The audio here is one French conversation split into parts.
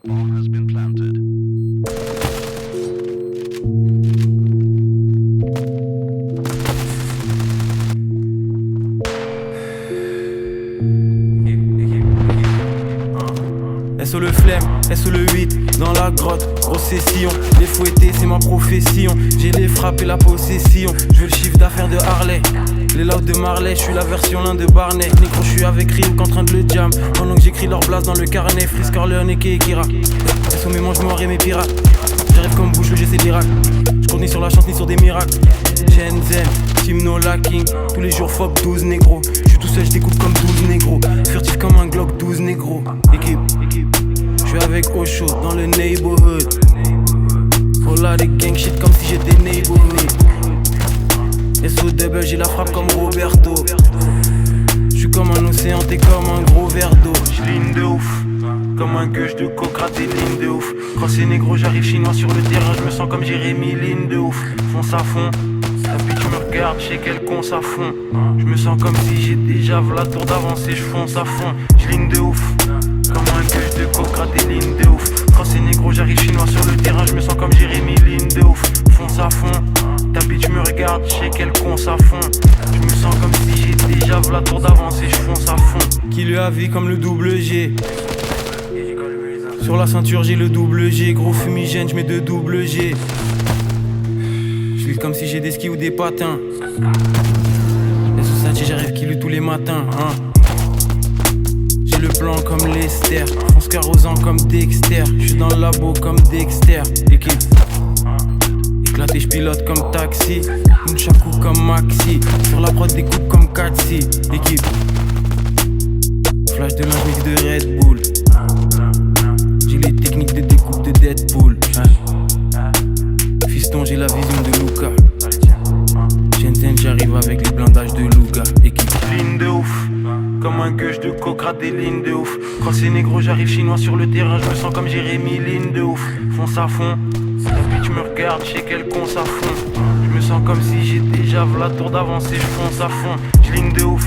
Bomb has been planted. SO le flemme, SO le 8, dans la grotte, grosse session. Les fouettés c'est ma profession, j'ai les frappes et la possession. Je veux le chiffre d'affaires de Harley, les louds de Marley, je suis la version l'un de Barney. Négro, je suis avec Ryuk en train de le jam, pendant que j'écris leur blase dans le carnet. Frisk, Corleone et Kekira, SO mes manches noirs et mes pirates. J'arrive comme bouche, j'essaie de l'Irak. Je compte ni sur la chance ni sur des miracles. Shenzhen, Team No Lacking, tous les jours fuck 12 négros. Je suis tout seul, je découpe comme 12 négros. Furtif comme un Glock 12 négros. Équipe, je suis avec Osho dans le neighborhood. Oh là des gang shit comme si j'étais neighborhood. SO double, j'ai la frappe comme Roberto. Je suis comme un océan, t'es comme un gros verre d'eau. J'ligne de ouf, comme un gueuche de coke raté, ligne de ouf. Quand c'est négro, j'arrive chinois sur le terrain, je me sens comme Jérémy, ligne de ouf. Fonce à fond, la bitch me regarde, je sais qu'elle conce à fond. Je me sens comme si j'ai déjà la tour d'avance et je fonce à fond. J'ligne de ouf, comme un gueuche de coke raté, ligne de ouf. Quand c'est négro, j'arrive chinois sur le terrain, je me sens comme Jérémy, ligne de ouf. Fonce à fond, ta bitch me regarde, je sais qu'elle conce à fond. Je me sens comme si j'ai déjà la tour d'avance et je fonce à fond. Qui lui a vu comme le double G. Sur la ceinture j'ai le double G, gros fumigène, j'mets deux double G. J'lis comme si j'ai des skis ou des patins. Les sociétés j'arrive qui lui tous les matins, hein. J'ai le plan comme Lester, fonce carrossant comme Dexter. J'suis dans le labo comme Dexter. Équipe éclaté, j'pilote comme taxi. Une chakou comme Maxi. Sur la prod des coupes comme Katsi. Équipe flash de linge mix de Red Bull. Les techniques de découpe de Deadpool, hein. Fiston, j'ai la vision de Luca. Shenzhen, j'arrive avec les blindages de Luga. Équipe ligne de ouf, comme un gueuche de coke raté, ligne de ouf. Quand c'est négro, j'arrive chinois sur le terrain, je me sens comme Jérémy, ligne de ouf. Fonce à fond, la bitch me regarde, je sais qu'elle conce à fond. Je me sens comme si j'ai déjà la tour d'avance et je fonce à fond. J'ligne de ouf,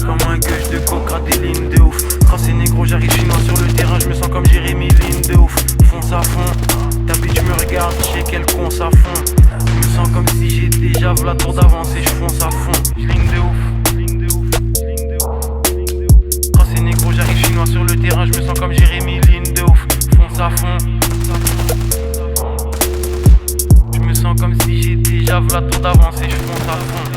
comme un gueuche de coke raté, ligne de ouf. Quand c'est négro, j'arrive chinois sur le terrain, je me sens comme Jérémy, ligne de ouf. Fonce à fond, ta bitch me regarde, je sais qu'elle conce à fond. Je me sens comme si j'ai déjà la tour d'avance et je fonce à fond. J'ligne de ouf, ligne de ouf, ligne de ouf, ligne de ouf. Quand c'est négro, j'arrive chinois sur le terrain, je me sens comme Jérémy, ligne de ouf. Fonce à fond. Je me sens comme si j'ai déjà la tour d'avance et je fonce à fond.